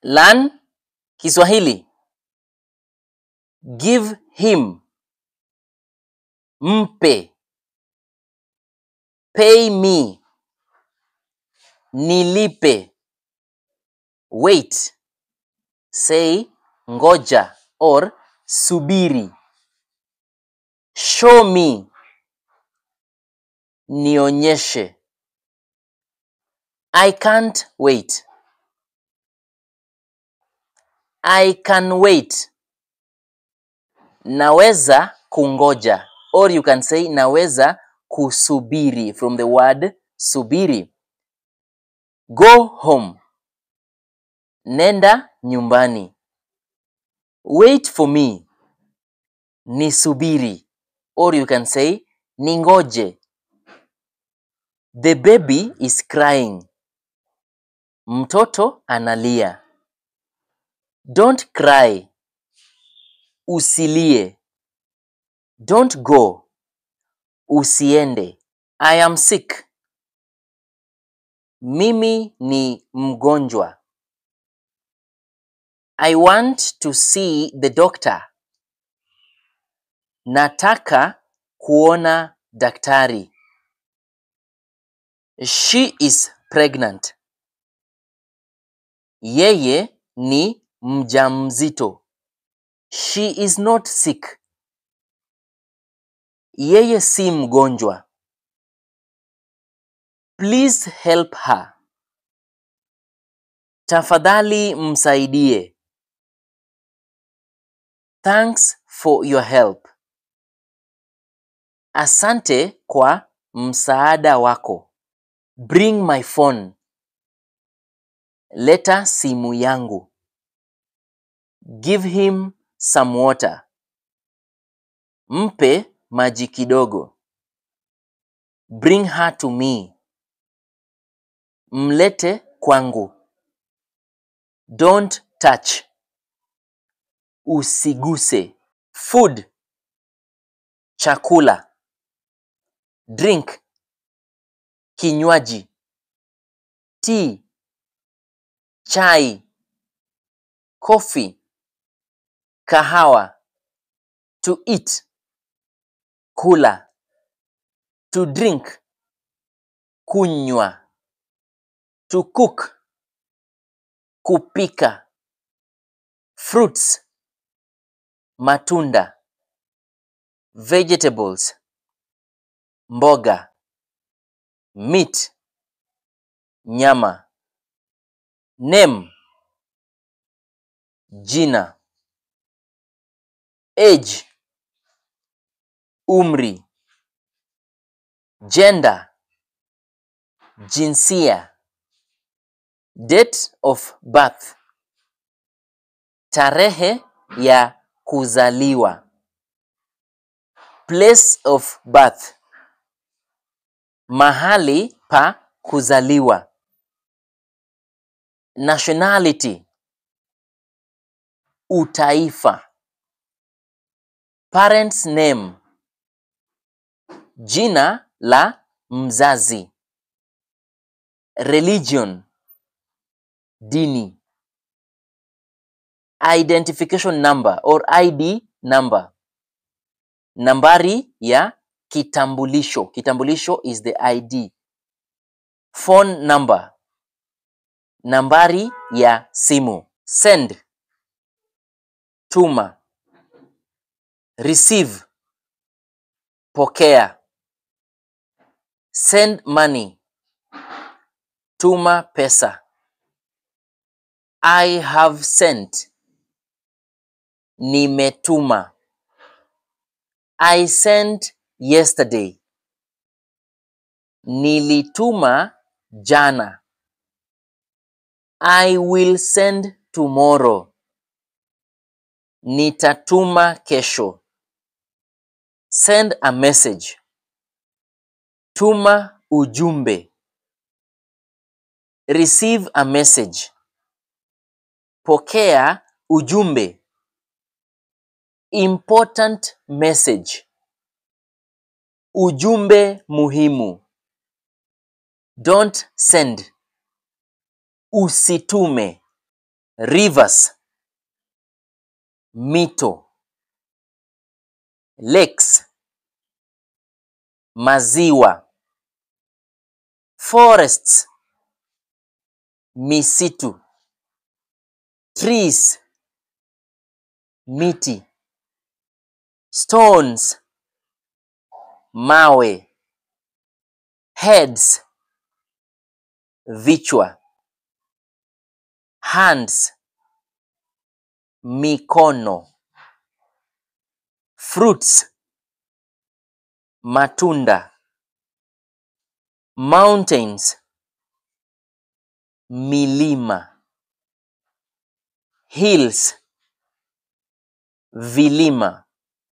Learn Kiswahili. Give him. Mpe. Pay me. Nilipe. Wait. Say ngoja or subiri. Show me. Nionyeshe. I can't wait. I can wait. Naweza kungoja. Or you can say naweza kusubiri from the word subiri. Go home. Nenda nyumbani. Wait for me. Nisubiri. Or you can say ningoje. The baby is crying. Mtoto analia. Don't cry. Usilie. Don't go. Usiende. I am sick. Mimi ni mgonjwa. I want to see the doctor. Nataka kuona daktari. She is pregnant. Yeye ni mjamzito. She is not sick. Yeye si mgonjwa. Please help her. Tafadhali msaidie. Thanks for your help. Asante kwa msaada wako. Bring my phone. Leta simu yangu. Give him some water. Mpe maji kidogo. Bring her to me. Mlete kwangu. Don't touch. Usiguse. Food. Chakula. Drink. Kinywaji. Tea. Chai. Coffee. Kahawa. To eat. Kula. To drink. Kunywa. To cook. Kupika. Fruits. Matunda. Vegetables. Mboga. Meat. Nyama. Name. Jina. Age. Umri. Gender. Jinsia. Date of birth. Tarehe ya kuzaliwa. Place of birth. Mahali pa kuzaliwa. Nationality. Utaifa. Parent's name. Jina la mzazi. Religion. Dini. Identification number or ID number. Nambari ya kitambulisho. Kitambulisho is the ID. Phone number. Nambari ya simu. Send. Tuma. Receive. Pokea. Send money. Tuma pesa. I have sent. Nimetuma. I sent yesterday. Nilituma jana. I will send tomorrow. Nitatuma kesho. Send a message. Tuma ujumbe. Receive a message. Pokea ujumbe. Important message. Ujumbe muhimu. Don't send. Usitume. rivers, mito, lakes, maziwa, forests, misitu, trees, miti, stones, mawe, heads, vichwa, hands, mikono, fruits, matunda, mountains, milima, hills, vilima,